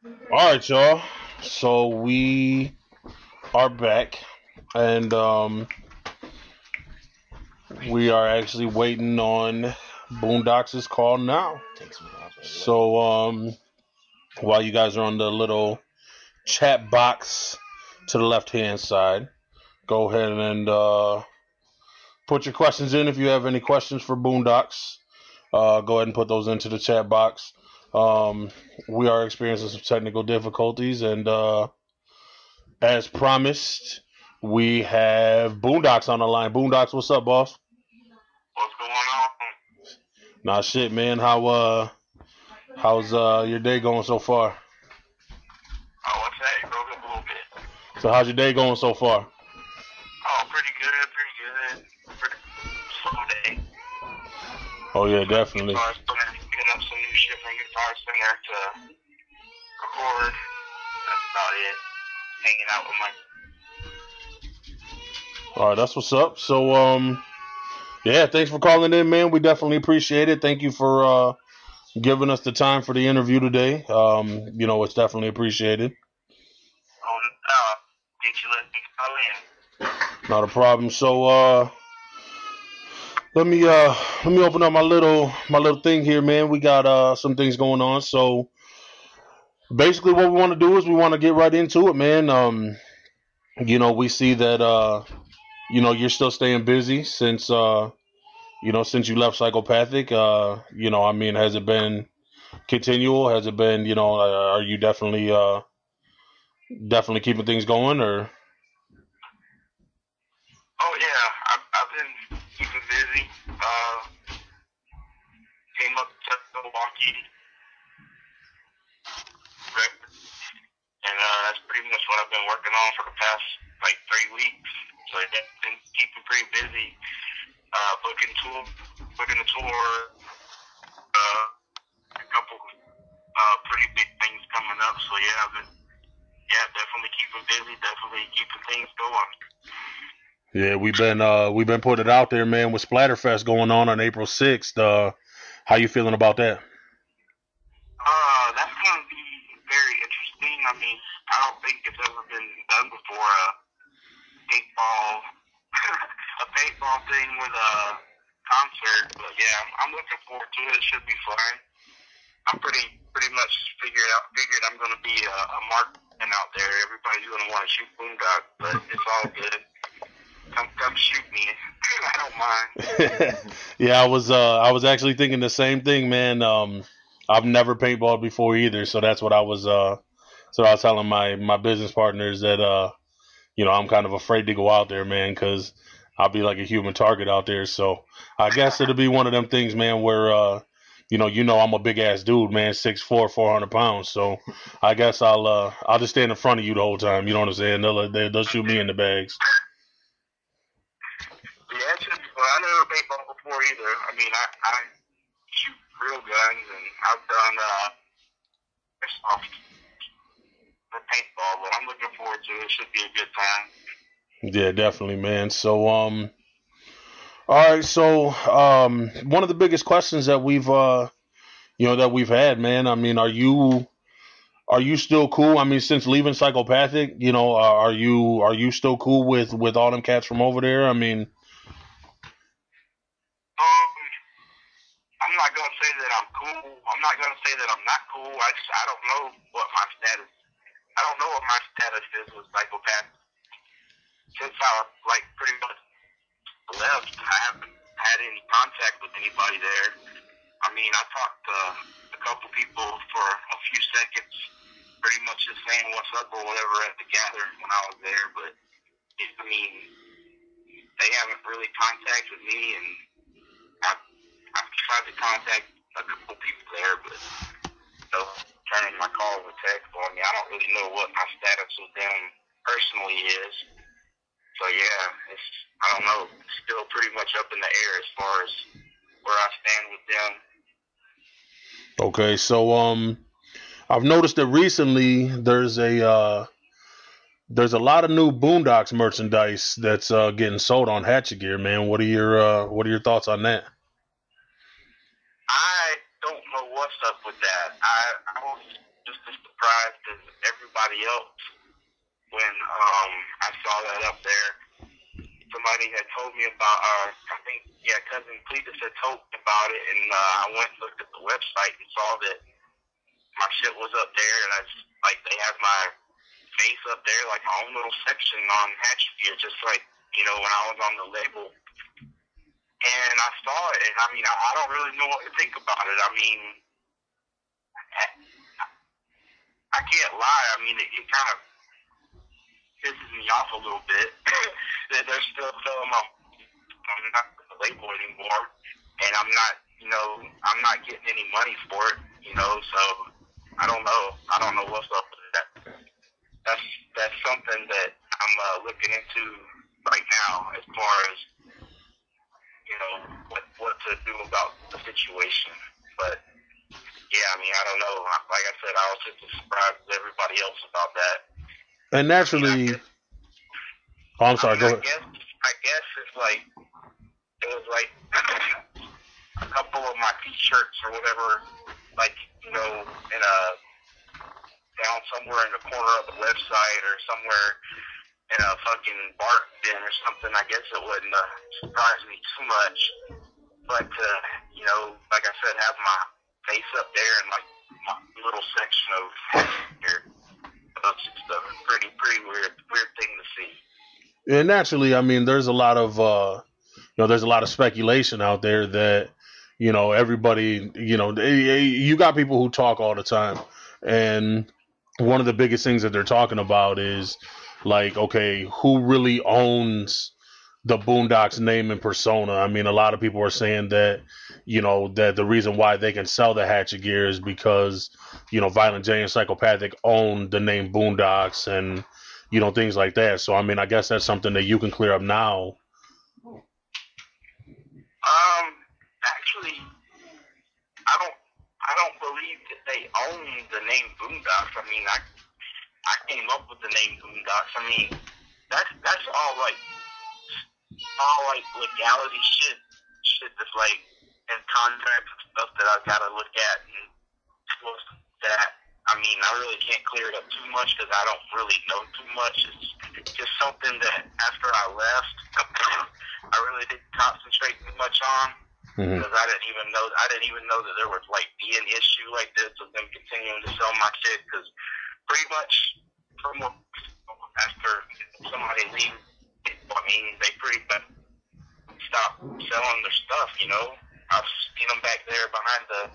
All right, y'all. So we are back, and we are actually waiting on Boondox's call now. So while you guys are on the little chat box to the left-hand side, go ahead and put your questions in if you have any questions for Boondox. Go ahead and put those into the chat box. We are experiencing some technical difficulties, and as promised, we have Boondox on the line. Boondox, what's up, boss? What's going on? Nah, shit, man. How's your day going so far? Oh, what's that? You broke up a little bit. So how's your day going so far? Oh, pretty good. Pretty slow day. Oh yeah, definitely. Picking up some new shit from Guitar Center to record. That's about it. Hanging out with my. All right, that's what's up. So yeah, thanks for calling in, man. We definitely appreciate it. Thank you for giving us the time for the interview today. It's definitely appreciated. Oh, no. Did you let me call in? Not a problem. So let me open up my little thing here, man. We got some things going on. So basically what we want to do is we want to get right into it, man. We see that you're still staying busy since since you left Psychopathic. Has it been continual? Has it been, are you definitely keeping things going, or? Oh, yeah. I've been keeping busy. Came up to Milwaukee. And that's pretty much what I've been working on for the past, 3 weeks. So I've been keeping pretty busy. Booking a tour, a couple pretty big things coming up. So yeah, I've been definitely keeping busy, definitely keeping things going. Yeah, we've been putting it out there, man, with Splatterfest going on April 6th. How you feeling about that? That's gonna be very interesting. I mean, I don't think it's ever been done before. A paintball thing with a concert, but yeah, I'm looking forward to it. It should be fun. I'm pretty much figured I'm gonna be a marksman out there. Everybody's gonna want to shoot Boondox, but it's all good. Come shoot me. I don't mind. Yeah, I was actually thinking the same thing, man. I've never paintballed before either, so that's what I was telling my business partners that I'm kind of afraid to go out there, man, because I'll be like a human target out there. So I guess it'll be one of them things, man, where I'm a big ass dude, man, 6'4", 400 pounds. So I guess I'll just stand in front of you the whole time. You know what I'm saying? They'll shoot me in the bags. Yeah, it should be fun. I never paintball before either. I mean, I shoot real guns, and I've done airsoft for paintball, but I'm looking forward to it. It should be a good time. Yeah, definitely, man. So all right. So one of the biggest questions that we've had, man. I mean, are you still cool? I mean, since leaving Psychopathic, are you still cool with all them cats from over there? I mean, I'm not gonna say that I'm cool. I'm not gonna say that I'm not cool. I don't know what my status. I don't know what my status is with Psychopath. Since I pretty much left, I haven't had any contact with anybody there. I mean, I talked to a couple people for a few seconds, pretty much just saying what's up or whatever at the gather when I was there, but they haven't really contacted me, and I've tried to contact a couple people there, but turning my calls or text on me. I don't really know what my status with them personally is. So yeah, I don't know. It's still pretty much up in the air as far as where I stand with them. okay, so I've noticed that recently there's a lot of new Boondox merchandise that's getting sold on Hatchet Gear, man. What are your thoughts on that? I don't know what's up with that. I was just surprised as everybody else when I saw that up there. Somebody had told me about, I think, Cousin Cletus had told me about it, and I went and looked at the website and saw that my shit was up there, and they have my face up there, like my own little section on Hatchet Gear, just like, when I was on the label. And I saw it, and I mean, I don't really know what to think about it. I mean, I can't lie. I mean, it kind of pisses me off a little bit that they're still telling I'm not with the label anymore, and I'm not getting any money for it, so I don't know. I don't know what's up with that. That's something that I'm looking into right now as far as, what to do about the situation. But, yeah, I mean, I don't know. Like I said, I was just as surprised as everybody else about that. And naturally, I'm sorry, go ahead. I guess it's like, it was like a couple of my t-shirts or whatever, down somewhere in the corner of the website or somewhere in a fucking bark bin or something. I guess it wouldn't surprise me too much. But, like I said, have my face up there and like my little section of here. That's just a pretty weird thing to see. And naturally, I mean, there's a lot of speculation out there that, everybody, you got people who talk all the time. And one of the biggest things that they're talking about is like, okay, who really owns the Boondox name and persona? I mean, a lot of people are saying that, that the reason why they can sell the Hatchet Gear is because, Violent J and Psychopathic own the name Boondox and, things like that. So, I mean, I guess that's something that you can clear up now. Actually, I don't believe that they own the name Boondox. I mean, I came up with the name Boondox. I mean, that's all legality shit that's like in contracts and stuff that I've got to look at and that. I mean, I really can't clear it up too much because I don't really know too much. It's just something that after I left, I really didn't concentrate too much on because I didn't even know that there would like be an issue like this of them continuing to sell my shit. Because pretty much after somebody leaves, I mean, they pretty much stop selling their stuff. I've seen them back there behind the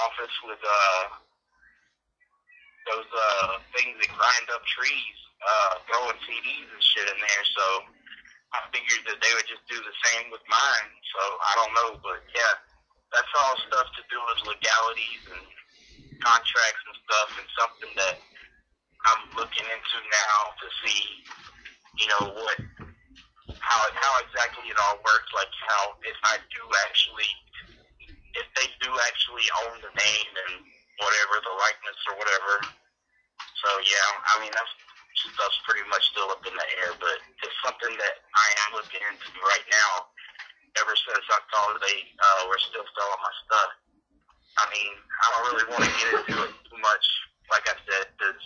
office with those things that grind up trees, throwing CDs and shit in there. So I figured that they would just do the same with mine. So I don't know, but yeah, that's all stuff to do with legalities and contracts and stuff, and something that I'm looking into now to see, how exactly it all works. Like how if they do actually own the name and whatever, the likeness or whatever. So yeah, I mean, that's stuff's pretty much still up in the air, but it's something that I am looking into right now. Ever since I thought they were still selling my stuff. I mean, I don't really want to get into it too much, like I said, because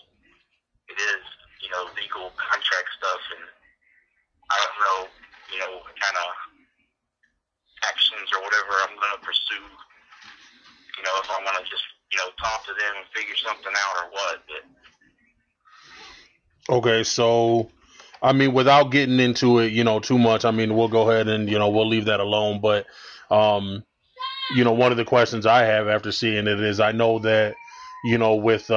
it is, legal contract stuff, and I don't know, what kind of actions or whatever I'm going to pursue, if I want to just, talk to them and figure something out or what. But okay, so, I mean, without getting into it, too much, I mean, we'll go ahead and, we'll leave that alone. But, one of the questions I have after seeing it is I know that, with,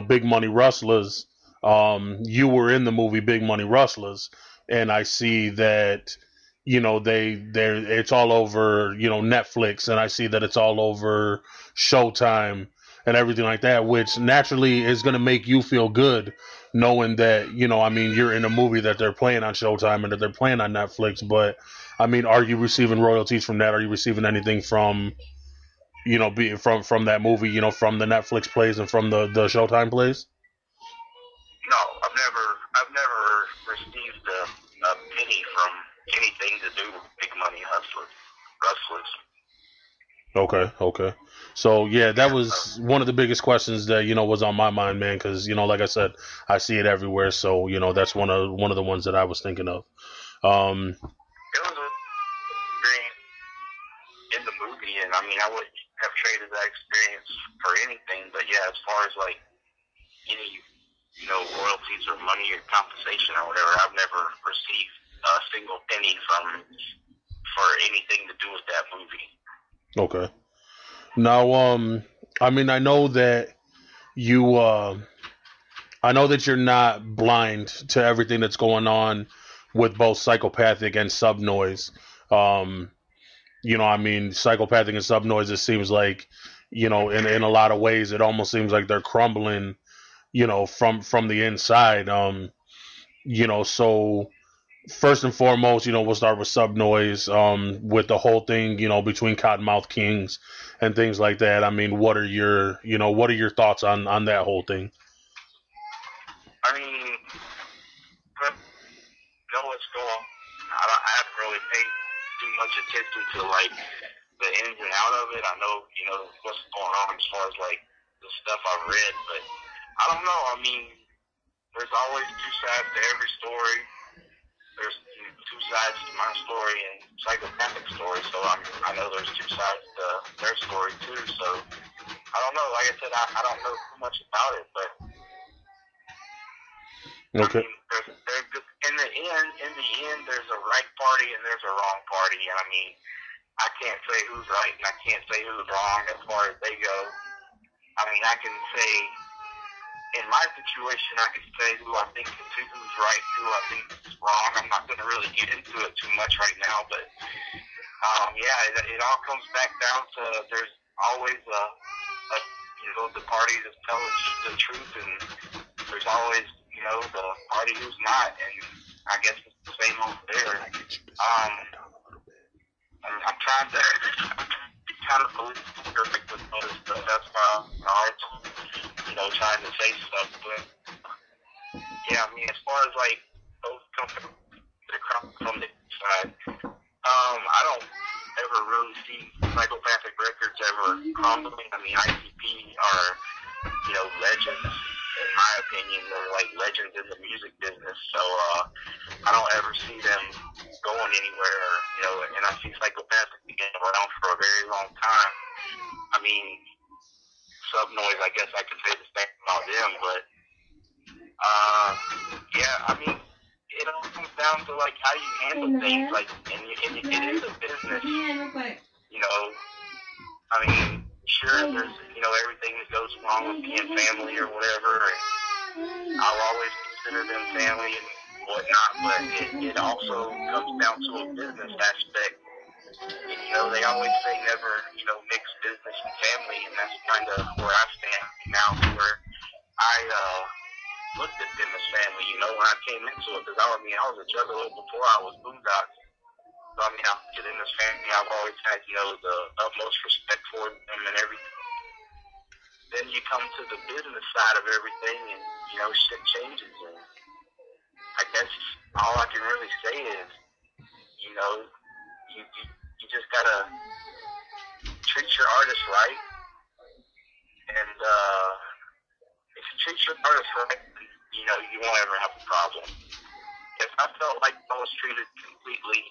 Big Money Rustlers, you were in the movie Big Money Rustlers, and I see that, it's all over, Netflix, and I see that it's all over Showtime and everything like that, which naturally is going to make you feel good knowing that, you're in a movie that they're playing on Showtime and that they're playing on Netflix. But, I mean, are you receiving royalties from that? Are you receiving anything from, from that movie, from the Netflix plays and from the Showtime plays? No, I've never received a penny from anything to do with Big Money Rustlers. Okay. So yeah, that was one of the biggest questions that was on my mind, man. Because like I said, I see it everywhere. So that's one of the ones that I was thinking of. It was a dream in the movie, and I mean, I wouldn't have traded that experience for anything. But yeah, as far as like any royalties or money or compensation or whatever, I've never received a single penny for anything to do with that movie. Okay. Now, I mean, I know that you're not blind to everything that's going on with both Psychopathic and Subnoise. I mean, Psychopathic and Subnoise, it seems like, in a lot of ways, it almost seems like they're crumbling, from the inside. So first and foremost, we'll start with Subnoise, with the whole thing, between Cottonmouth Kings and things like that. I mean, what are your thoughts on that whole thing? I mean, know what's going on. I haven't really paid too much attention to like the ins and out of it. I know, what's going on as far as like the stuff I've read, but I don't know. I mean, there's always two sides to every story. There's two sides to my story and Psychopathic story, so I know there's two sides to their story too. So I don't know. Like I said, I don't know too much about it, but okay. I mean, in the end, there's a right party and there's a wrong party, and I mean, I can't say who's right and I can't say who's wrong as far as they go. I mean, I can say, in my situation, I can say who I think is who's right, who I think is wrong. I'm not going to really get into it too much right now, but yeah, it all comes back down to there's always the party that's telling the truth, and there's always the party who's not, and I guess it's the same over there. I'm trying to kind of believe perfect with all this stuff. That's why I'm hard trying to say stuff. But yeah, I mean, as far as like those companies that come from the side, I don't ever really see Psychopathic Records ever crumbling. I mean, ICP are legends. In my opinion, they're like legends in the music business. So I don't ever see them going anywhere. And I see Psychopathic being around for a very long time. I mean, Subnoise, I guess I could say the same about them, but yeah, I mean, it all comes down to like how you handle things. Like, and it is a business. I mean, sure, there's everything that goes wrong with being family or whatever, and I'll always consider them family and whatnot, but it also comes down to a business aspect. And, they always say never, mix business and family, and that's kind of where I stand now, where I looked at them as family, when I came into it, because I was a juggalo before I was Boondox. So, I mean, I get in this family, I've always had, the utmost respect for them and everything. Then you come to the business side of everything, and, shit changes. And I guess all I can really say is, you just gotta treat your artist right. And if you treat your artist right, you won't ever have a problem. If I felt like I was treated completely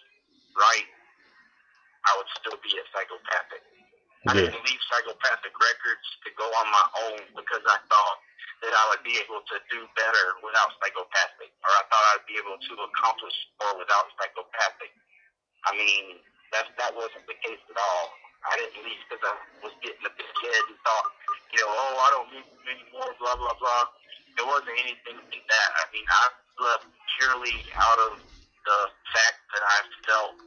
right, I would still be a Psychopathic. I didn't leave Psychopathic Records to go on my own because I thought that I would be able to do better without Psychopathic, or I thought I'd be able to accomplish more without Psychopathic. I mean, that wasn't the case at all. I didn't leave because I was getting a big head and thought, I don't need you anymore, blah, blah, blah. It wasn't anything like that. I mean, I left purely out of the fact that I felt that,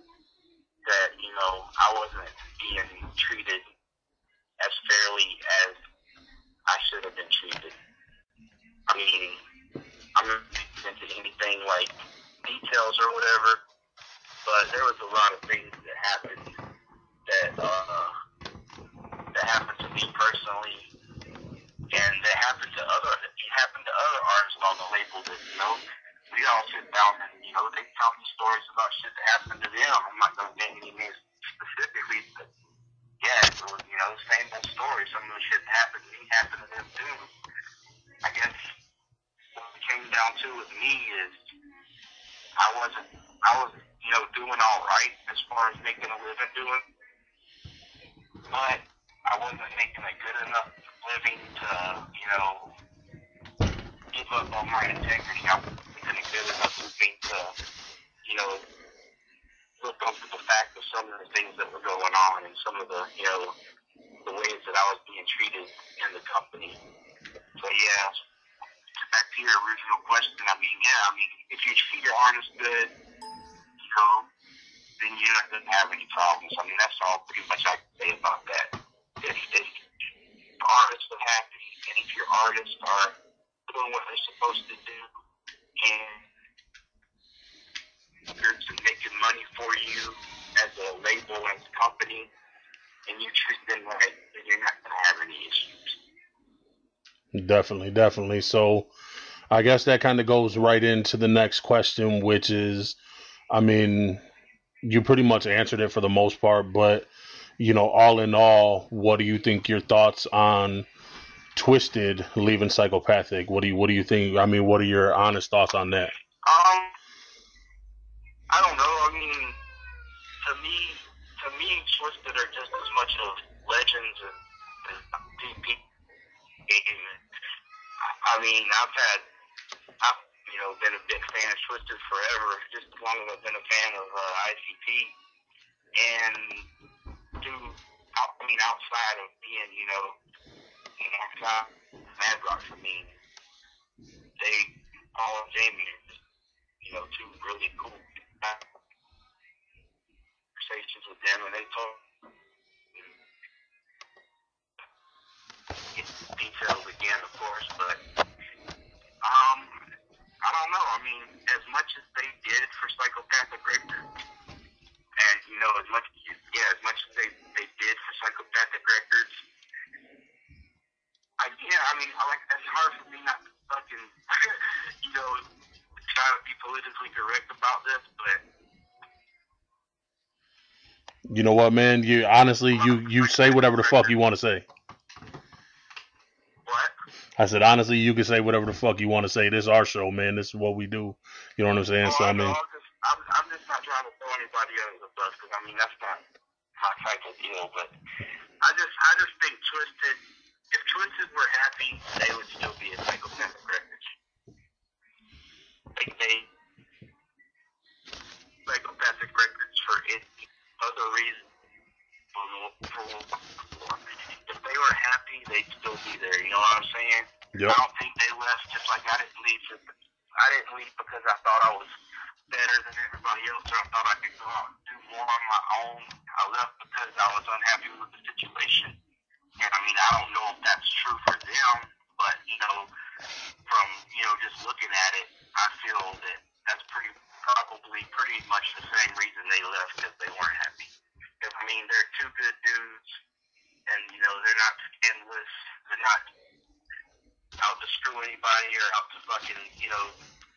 I wasn't being treated as fairly as I should have been treated. I mean, I'm not into anything like details or whatever, but there was a lot of things that happened that happened to me personally, and that happened to other artists on the label that, we all sit down and, they tell me stories about shit that happened to them. I'm not going to name any names specifically, but yeah, yeah, it was, you know, same old story. Some of the shit that happened to me happened to them too. I guess what it came down to with me is I was, you know, doing all right as far as making a living doing, but I wasn't making a good enough living to, you know, give up on my integrity. I wasn't making a good enough living to, you know, look over the fact of some of the things that were going on and some of the, you know, the ways that I was being treated in the company. So yeah, back to your original question, I mean, if you treat your artist good, you know, then you're not going to have any problems. I mean, that's all pretty much I can say about that. If the artists are happy, and if your artists are doing what they're supposed to do, and they're making money for you as a label, as a company, and you treat them right, then you're not going to have any issues. Definitely. So I guess that kind of goes right into the next question, which is, I mean, you pretty much answered it for the most part, but, you know, all in all, what do you think your thoughts on Twisted leaving Psychopathic? What do you think? I mean, what are your honest thoughts on that? I don't know. I mean, to me, Twisted are just as much of legends as DP. I mean, I've been a big fan of Twisted forever, just as long as I've been a fan of ICP. And outside of being, you know, Mad Rock for me, Paul and Jamie are just, you know, two really cool conversations with them, and they talk details again, of course, but I don't know. I mean, as much as they did for Psychopathic Records, and you know, as much as they did for Psychopathic Records, it's hard for me not to fucking, you know, try to be politically correct about this, but you know what, man? You honestly, you say whatever the fuck you want to say. What? I said, honestly, you can say whatever the fuck you want to say. This is our show, man. This is what we do. You know what I'm saying? So, I mean, I'm just not trying to throw anybody under the bus, because, I mean, that's not my type of deal, but I just think Twisted, if Twisted were happy, they would still be at Psychopathic Records. Psychopathic Records for any other reason. If they were happy, they'd still be there. You know what I'm saying? Yep. I don't think they left just like I didn't leave. I didn't leave because I thought I was better than everybody else, or I thought I could go out and do more on my own. I left because I was unhappy with the situation. And I mean, I don't know if that's true for them, but you know, from just looking at it, I feel that that's probably pretty much the same reason they left, because they weren't happy. Because I mean, they're two good dudes, and you know, they're not endless. They're not out to screw anybody or out to fucking, you know,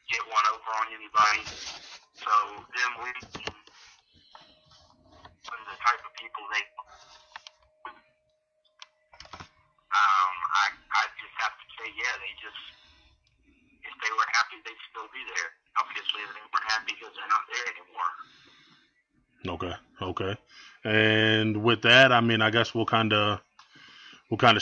get one over on anybody. So them leaving, the type of people they, I just have to say, yeah, if they were happy, they'd still be there. Obviously, they weren't happy because they're not there anymore. Okay. And with that, I mean, I guess we'll kind of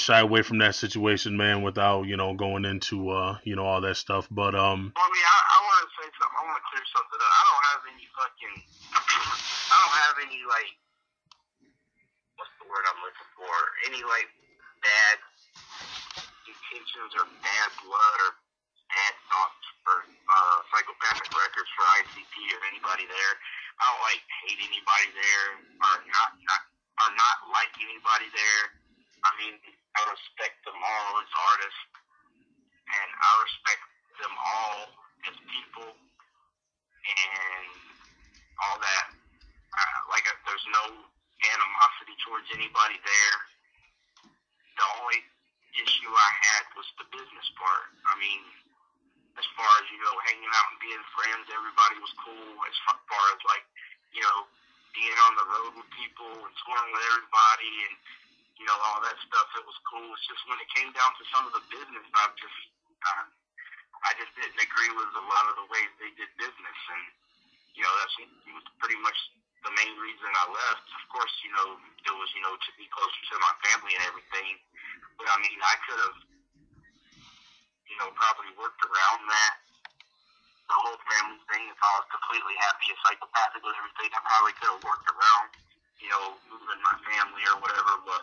shy away from that situation, man, without, you know, going into, you know, all that stuff. But, Well, I mean, I want to say something. I want to clear something up. I don't have any, like, what's the word I'm looking for? Any, like, bad intentions or bad blood or bad thoughts for Psychopathic Records, for ICP or anybody there. I don't, like, hate anybody there or not like anybody there. I mean, I respect them all as artists, and I respect them all as people, and all that. There's no animosity towards anybody there. The only issue I had was the business part. I mean, as far as, you know, hanging out and being friends, everybody was cool. As far as, like, you know, being on the road with people and touring with everybody and, you know, all that stuff, it was cool. It's just when it came down to some of the business, I just didn't agree with a lot of the ways they did business. And, you know, that was pretty much the main reason I left. Of course, you know, it was, you know, to be closer to my family and everything. But, I mean, I could have, you know, probably worked around that. The whole family thing, if I was completely happy and psychopathic with everything, I probably could have worked around, you know, moving my family or whatever. But,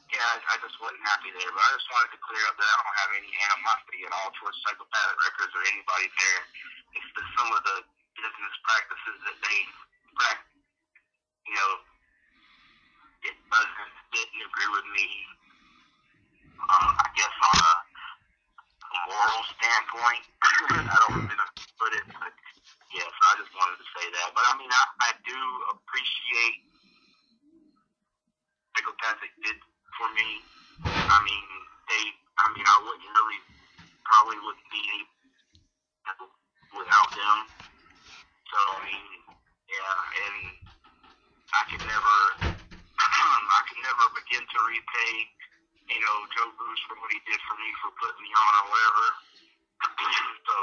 yeah, I just wasn't happy there. But I just wanted to clear up that I don't have any animosity at all towards Psychopathic Records or anybody there. It's just some of the business practices that they practice, you know, didn't agree with me, I guess, on a moral standpoint. I don't really know how to put it, but yeah, so I just wanted to say that. But I mean, I do appreciate Psychopathic did for me. I mean, I wouldn't really, probably wouldn't be without them. So, I mean, yeah, and I could never begin to repay, you know, Joe Bruce for what he did for me, for putting me on or whatever. So,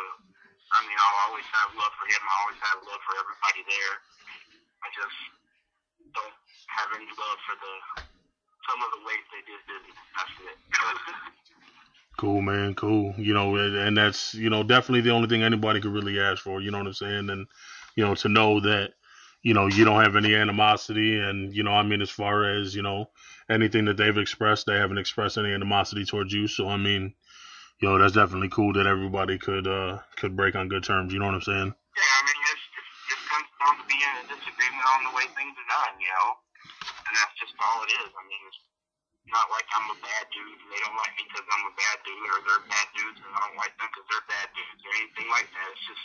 I mean, I'll always have love for him. I always have love for everybody there. I just don't have any love for some of the ways they did business. That's it. Cool, man. Cool. You know, and that's, you know, definitely the only thing anybody could really ask for. You know what I'm saying? And, you know, to know that, you know, you don't have any animosity, and, you know, I mean, as far as, you know, anything that they've expressed, they haven't expressed any animosity towards you. So, I mean, you know, that's definitely cool that everybody could break on good terms. You know what I'm saying? Yeah, I mean, it just comes down to being a disagreement on the way things are done, you know? And that's just all it is. I mean, it's not like I'm a bad dude and they don't like me because I'm a bad dude, or they're bad dudes and I don't like them because they're bad dudes, or anything like that. It's just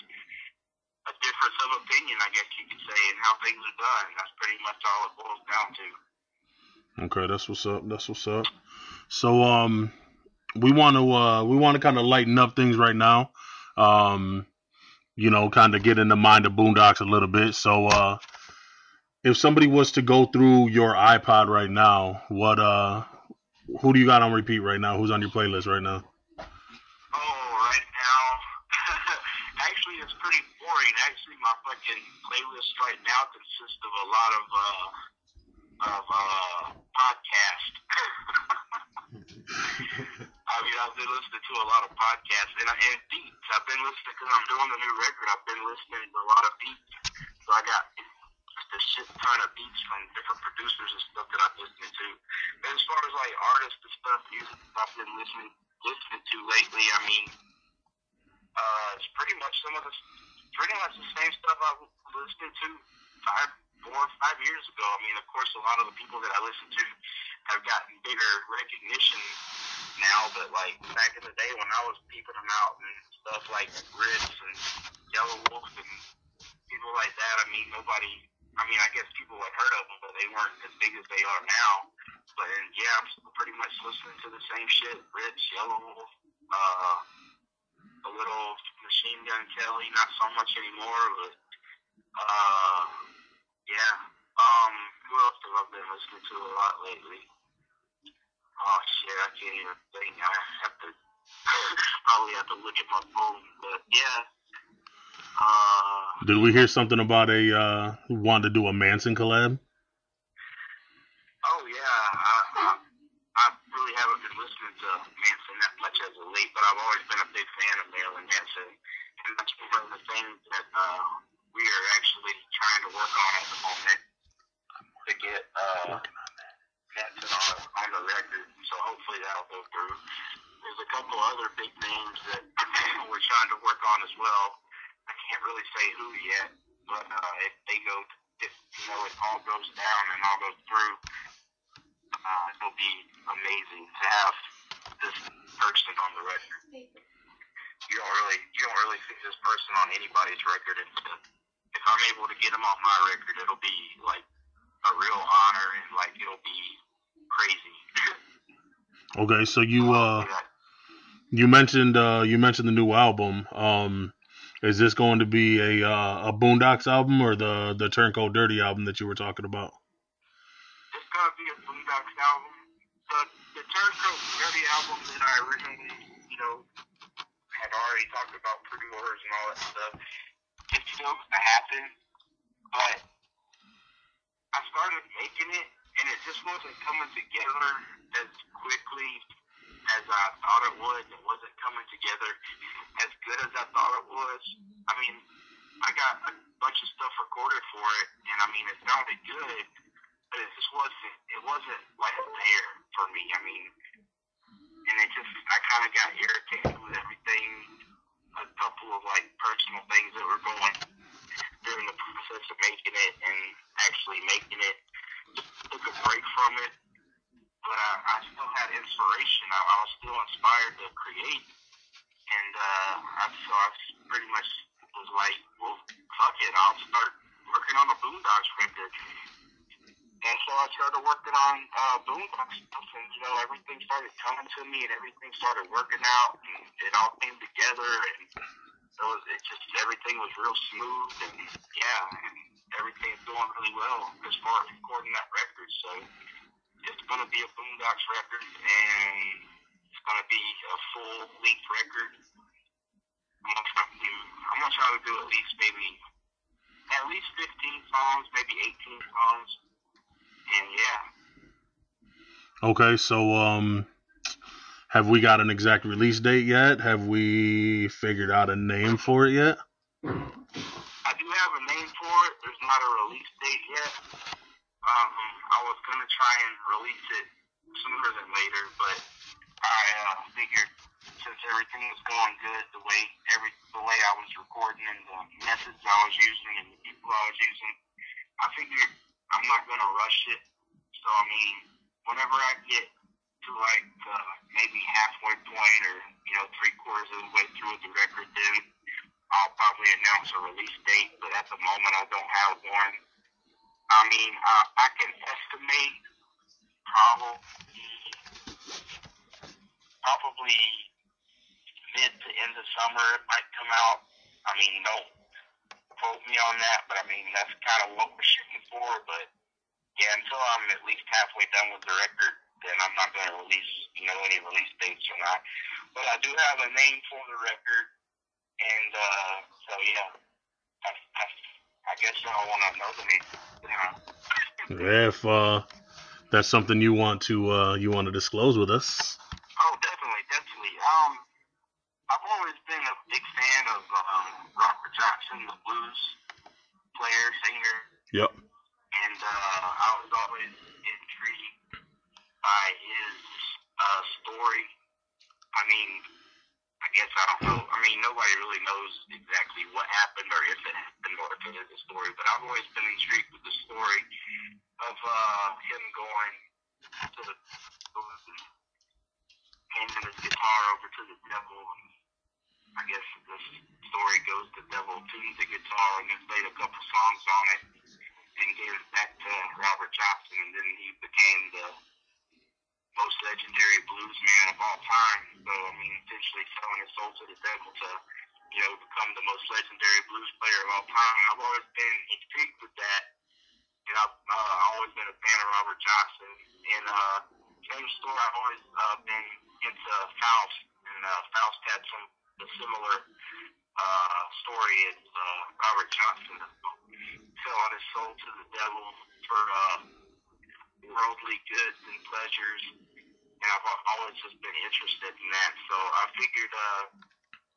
a difference of opinion, I guess you could say, and how things are done. That's pretty much all it boils down to. Okay, that's what's up. That's what's up. So, we want to kind of lighten up things right now. You know, kind of get in the mind of Boondox a little bit. So, if somebody was to go through your iPod right now, who do you got on repeat right now? Who's on your playlist right now? Oh, right now, actually, it's pretty boring. Actually, my fucking playlist right now consists of a lot of podcasts. I mean, I've been listening to a lot of podcasts and beats. I've been listening, because I'm doing the new record, I've been listening to a lot of beats. So I got just a shit ton of beats from different producers and stuff that I've listened to. And as far as like artists and stuff, music I've been listening to lately, I mean, it's pretty much the same stuff I was listening to 4 or 5 years ago. I mean, of course, a lot of the people that I listen to have gotten bigger recognition now, but like back in the day when I was peeping them out and stuff like Ritz and Yellow Wolf and people like that, I mean, I guess people had heard of them, but they weren't as big as they are now. But yeah, I'm still pretty much listening to the same shit. Ritz, Yellow Wolf, a little Machine Gun Kelly, not so much anymore, but yeah. Who else have I been listening to a lot lately? Oh shit, I can't even think. I have to probably have to look at my phone, but yeah. Did we hear something about wanting to do a Manson collab? Oh yeah, I really haven't been listening to Manson that much as of late, but I've always been a big fan of Marilyn Manson, and that's one of the things that we are actually trying to work on at the moment to get Manson on the record. So hopefully that'll go through. There's a couple other big names that we're trying to work on as well. I can't really say who yet, but if you know, it all goes down and all goes through, it'll be amazing to have this person on the record. You don't really see this person on anybody's record, and if I'm able to get him on my record, it'll be like a real honor, and like it'll be crazy. Okay, so you mentioned the new album. Is this going to be a Boondox album or the Turncoat Dirty album that you were talking about? It's gonna be a Boondox album. The Turncoat Dirty album that I originally, had already talked about pre-orders and all that stuff. It's still gonna happen, but I started making it, and it just wasn't coming together as quickly as I thought it would. It wasn't coming together as good as I thought it was. I mean, I got a bunch of stuff recorded for it, and I mean, it sounded good, but it just wasn't like there for me. I mean, and I kind of got irritated with everything. A couple of like personal things that were going during the process of making it and actually making it. Just took a break from it, but I still had inspiration. I was still inspired to create, and I pretty much was like, well, fuck it, I'll start working on a Boondox record. And so I started working on Boondox stuff, and everything started coming to me, and everything started working out, and it all came together, and everything was real smooth, and and everything's going really well as far as recording that record. So it's going to be a Boondox record, and it's going to be a full-length record. I'm going to try to do at least 15 songs, maybe 18 songs, and Okay, so have we got an exact release date yet? Have we figured out a name for it yet? I do have a name for it. There's not a release date yet. I was going to try and release it sooner than later, but I figured since everything was going good, the way I was recording and the methods I was using and the people I was using, I figured I'm not going to rush it. So, I mean, whenever I get to like maybe halfway point or, 3/4 of the way through with the record, then I'll probably announce a release date, but at the moment I don't have one. I mean, I can estimate probably mid to end of summer it might come out. I mean, don't quote me on that, but I mean, that's kind of what we're shooting for. But yeah, until I'm at least halfway done with the record, then I'm not going to release, any release dates or not. But I do have a name for the record, and so yeah, I guess y'all want to know the name. If that's something you want to disclose with us. Oh, definitely. I've always been a big fan of Robert Johnson, the blues player, singer. Yep. And I was always intrigued by his story. I mean, I guess I don't know. I mean, nobody really knows exactly what happened or if it happened or if it is a story, but I've always been intrigued with the story of him going to the blues and handing his guitar over to the devil. And I guess this story goes, the devil tuned the guitar and then played a couple songs on it and gave it back to Robert Johnson, and then he became the most legendary blues man of all time. So, I mean, essentially selling his soul to the devil to, become the most legendary blues player of all time. I've always been intrigued with that, and I've always been a fan of Robert Johnson. And same story, I've always been into Faust, and Faust had a similar story as Robert Johnson, selling his soul to the devil for worldly goods and pleasures, and I've always just been interested in that. So I figured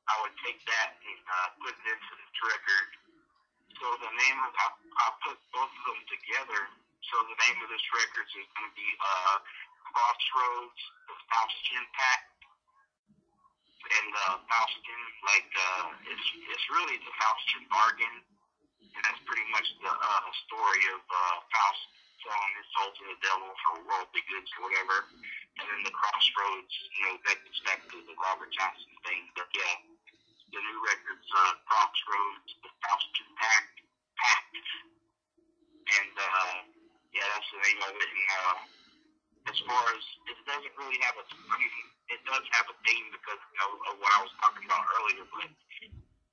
I would take that and put it into this record. So the name of I put both of them together. So the name of this record is going to be Crossroads, the Faustian Pact. And Faustian, it's really the Faustian bargain, and that's pretty much the story of Faust selling his soul to the devil for worldly goods or whatever. And then the Crossroads, that gets back to the Robert Johnson thing. But yeah, the new record's Crossroads, the Faustian Pact. And that's the name of it. And as far as, it doesn't really have it does have a theme because of what I was talking about earlier, but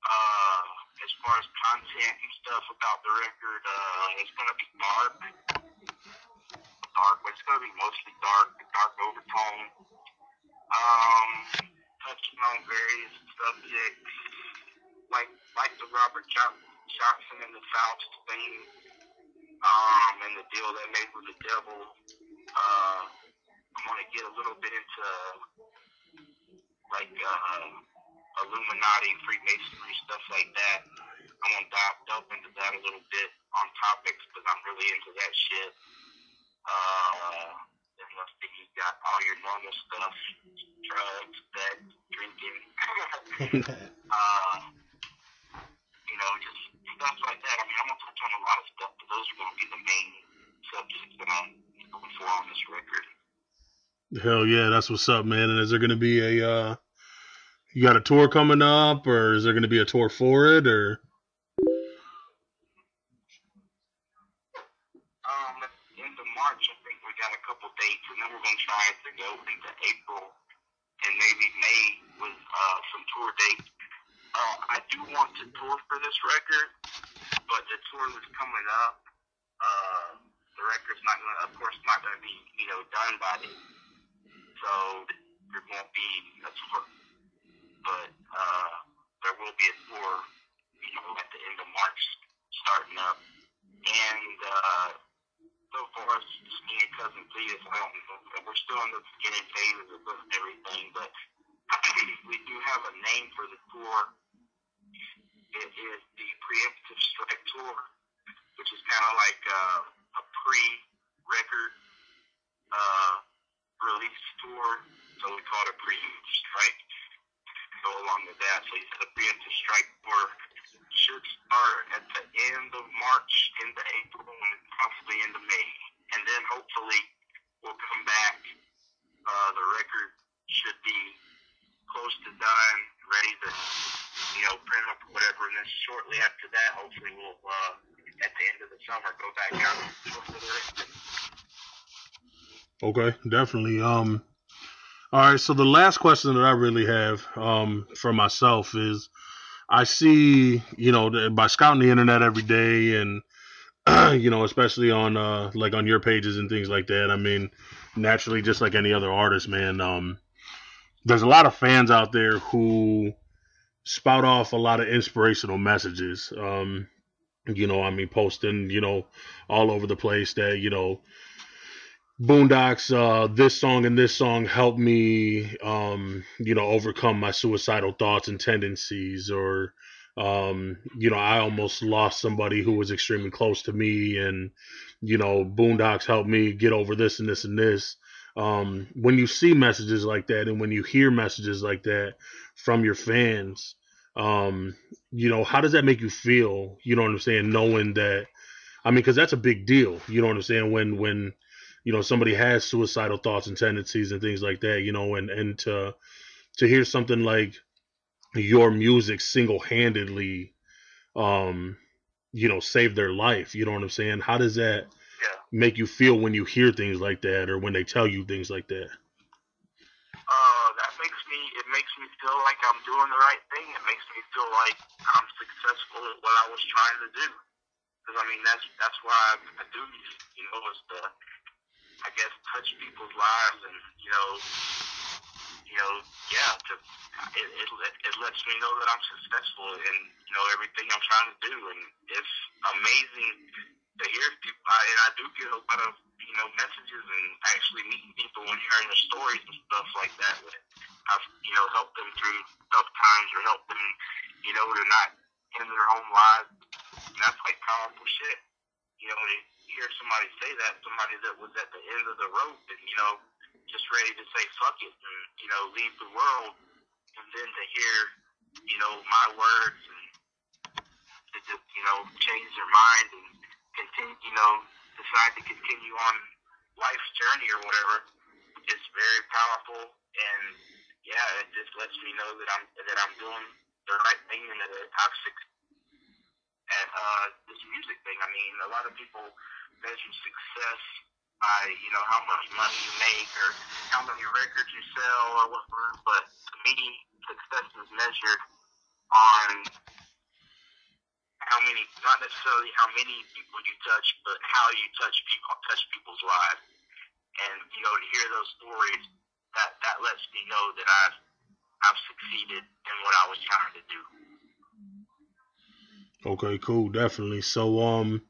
As far as content and stuff about the record, it's gonna be dark, but it's gonna be mostly dark overtone. Touching on various subjects, like the Robert Johnson and the Faust thing, and the deal they made with the devil. I'm gonna get a little bit into like Illuminati, Freemasonry, stuff like that. I'm gonna delve into that a little bit on topics because I'm really into that shit. Then let's see, you got all your normal stuff, drugs, sex, drinking, just stuff like that. I mean, I'm gonna touch on a lot of stuff, but those are gonna be the main subjects that I'm going for on this record. Hell yeah, that's what's up, man. And is there gonna be a you got a tour coming up, or is there gonna be a tour for it, or? At the end of March, I think we got a couple dates, and then we're gonna try to go into April and maybe May with some tour dates. I do want to tour for this record, but the tour that's coming up, the record's not gonna be, done by then. So there won't be a tour, but there will be a tour, at the end of March starting up. And so far, it's just me and Cousin Cletus. We're still in the beginning phases of everything, but we do have a name for the tour. It is the Preemptive Strike Tour, which is kind of like a pre-record release tour. So we call it a Preemptive Strike. Go along with that. So you said the Preemptive Strike Tour should start at the end of March into April and possibly into May. And then hopefully we'll come back. The record should be close to done, ready to, print up or whatever. And then shortly after that, hopefully we'll, at the end of the summer, go back out and tour for the record. Okay, definitely. All right, so the last question that I really have for myself is, I see, by scouting the internet every day and, especially on, like on your pages and things like that. I mean, naturally, just like any other artist, man, there's a lot of fans out there who spout off a lot of inspirational messages. Posting, all over the place that, Boondox, this song and this song helped me, overcome my suicidal thoughts and tendencies, or, I almost lost somebody who was extremely close to me, and, Boondox helped me get over this and this and this. When you see messages like that, and when you hear messages like that from your fans, how does that make you feel? You know what I'm saying? Knowing that, because that's a big deal. You know what I'm saying? When somebody has suicidal thoughts and tendencies and things like that, and to hear something like your music single-handedly, save their life. You know what I'm saying? How does that make you feel when you hear things like that, or when they tell you things like that? It makes me feel like I'm doing the right thing. It makes me feel like I'm successful at what I was trying to do. Because that's why I do music, is to, I guess, touch people's lives, and it lets me know that I'm successful in everything I'm trying to do, and it's amazing to hear people. And I do get a lot of messages and actually meeting people and hearing their stories and stuff like that. That I've helped them through tough times, or helped them to not end their own lives. And that's like powerful shit. To hear somebody say that, somebody that was at the end of the rope and, just ready to say fuck it and, leave the world, and then to hear, my words and to just, change their mind and continue, decide to continue on life's journey or whatever, it's very powerful. And yeah, it just lets me know that I'm doing the right thing and that I've succeeded at this music thing. A lot of people measure success by, how much money you make or how many records you sell or whatever, but to me, success is measured on how many, not necessarily how many people you touch, but how you touch people's lives. And, to hear those stories, that lets me know that I've succeeded in what I was trying to do. Okay, cool, definitely. So,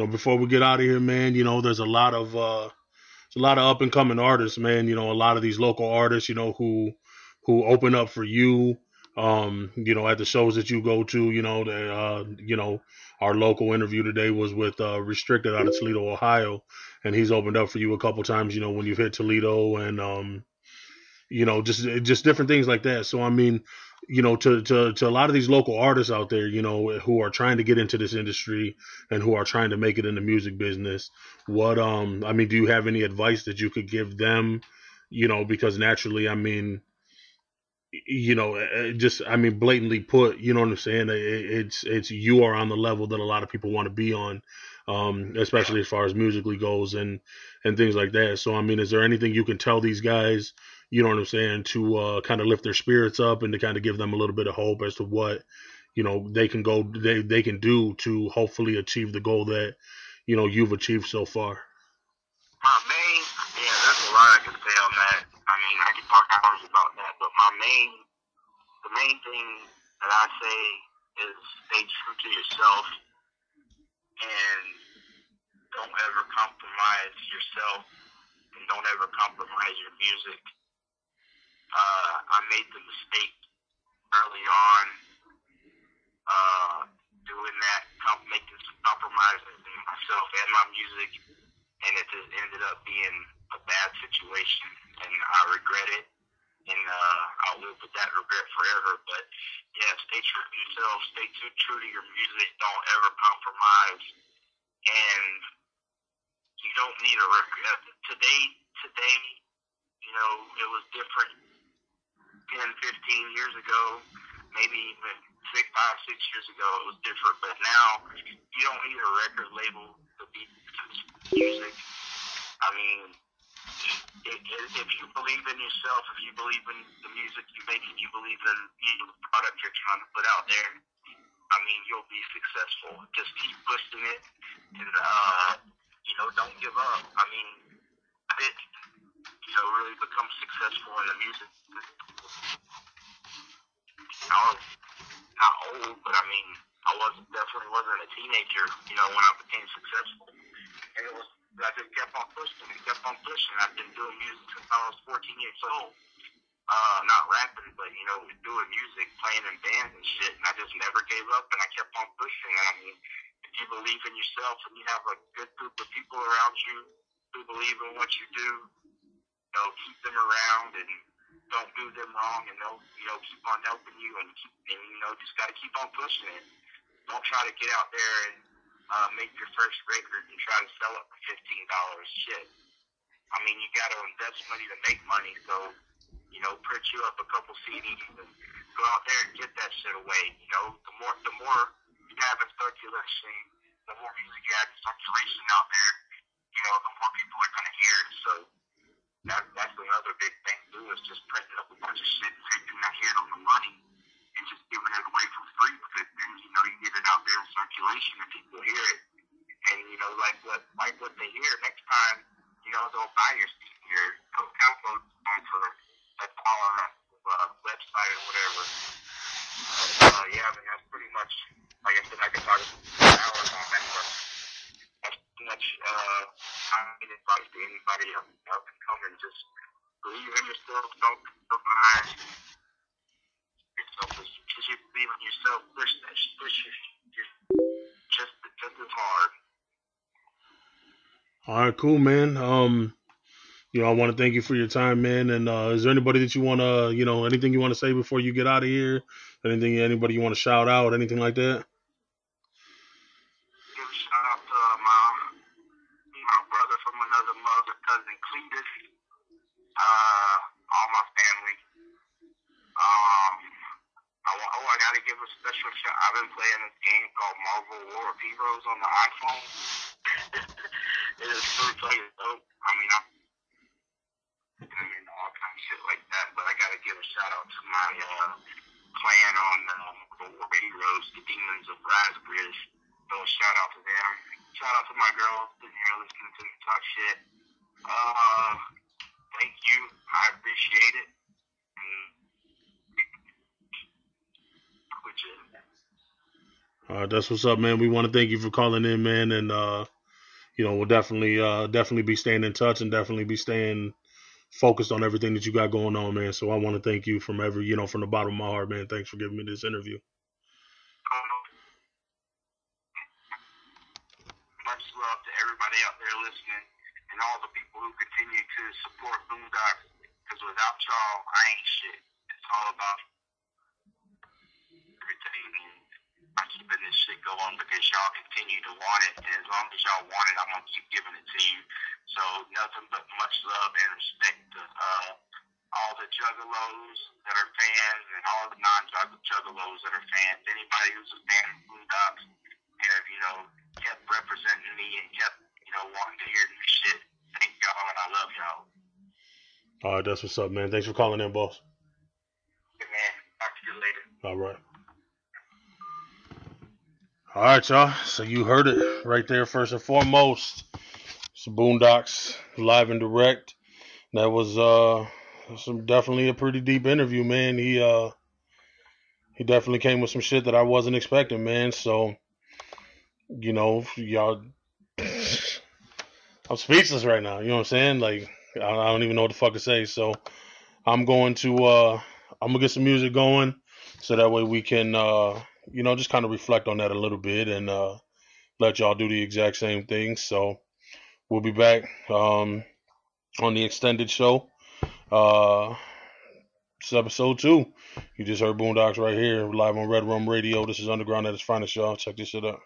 before we get out of here, man, there's a lot of up and coming artists, man. A lot of these local artists, who open up for you, at the shows that you go to. Our local interview today was with Restricted out of Toledo, Ohio, and he's opened up for you a couple times, when you've hit Toledo, and just different things like that. So I mean, to a lot of these local artists out there, who are trying to get into this industry and who are trying to make it in the music business, what do you have any advice that you could give them? Because naturally, blatantly put, you know what I'm saying? It's you are on the level that a lot of people want to be on, especially as far as musically goes and things like that. So, is there anything you can tell these guys, you know what I'm saying, to kind of lift their spirits up and to kind of give them a little bit of hope as to what, they can do to hopefully achieve the goal that, you've achieved so far? There's a lot I can say on that. I can talk hours about that, but the main thing that I say is stay true to yourself and don't ever compromise yourself and don't ever compromise your music. I made the mistake early on doing that, making some compromises in myself and my music, and it just ended up being a bad situation, and I regret it, and I'll live with that regret forever. But yeah, stay true to yourself, stay true to your music, don't ever compromise, and you don't need a record. Today, it was different 10, 15 years ago, maybe even 6 years ago, it was different, but now you don't need a record label to be music. If you believe in yourself, if you believe in the music you make, if you believe in the product you're trying to put out there, you'll be successful. Just keep pushing it, and don't give up. Really become successful in the music. I was not old, but definitely wasn't a teenager, when I became successful. And I just kept on pushing and kept on pushing. I've been doing music since I was 14 years old. Not rapping, but, doing music, playing in bands and shit. And I just never gave up, and I kept on pushing. If you believe in yourself and you have a good group of people around you who believe in what you do, keep them around and don't do them wrong, and they'll, keep on helping you, and just got to keep on pushing it. Don't try to get out there and make your first record and try to sell it for $15. Shit. You got to invest money to make money, so, print you up a couple CDs and go out there and get that shit away. The more you have in circulation, the more music you have in circulation out there, the more people are going to hear it. So that's another big thing, too, is just printing up a bunch of shit and taking that hit on the money and just giving it away for free, because then, you get it out there in circulation and people hear it. And, like what they hear next time, they'll buy your CD or they'll download the song for that's all on that website or whatever. That's pretty much, like I said, I could talk for hours on that, but that's pretty much, I need advice to anybody up and coming. Just believe in yourself, don't compromise yourself. Because you believe in yourself, push just as hard. All right, cool, man. I want to thank you for your time, man. And is there anybody that you want to, anything you want to say before you get out of here? Anybody you want to shout out, anything like that? Give a shout out to my brother from another mother, cousin Cletus, all my family. I got to give a special shout. I've been playing this game called Marvel War of Heroes on the iPhone. It is really fucking dope. I'm all kind of shit like that, but I got to give a shout out to my clan on my girl sitting here listening to me talk shit. Thank you. I appreciate it. That's what's up, man. We want to thank you for calling in, man, and we'll definitely be staying in touch and definitely be staying focused on everything that you got going on, man. So I want to thank you from from the bottom of my heart, man. Thanks for giving me this interview. Much love to everybody out there listening and all the people who continue to support Boondox, because without y'all, I ain't shit. It's all about everything. I'm keeping this shit going because y'all continue to want it, and as long as y'all want it, I'm going to keep giving it to you. So nothing but much love and respect to all the juggalos that are fans and all the non-juggalos that are fans. Anybody who's a fan of Boondox and have, kept representing me and kept, wanting to hear this shit. Thank y'all, and I love y'all. All right, that's what's up, man. Thanks for calling in, boss. Good man. Talk to you later. All right. All right, y'all. So you heard it right there, first and foremost. It's Boondox live and direct. That was definitely a pretty deep interview, man. He definitely came with some shit that I wasn't expecting, man. So, y'all, I'm speechless right now. You know what I'm saying? Like, I don't even know what the fuck to say. So, I'm going to get some music going, so that way we can just kind of reflect on that a little bit and let y'all do the exact same thing. So we'll be back on the extended show. It's episode 2. You just heard Boondox right here, live on Redrum Radio. This is Underground at its finest, y'all. Check this shit out.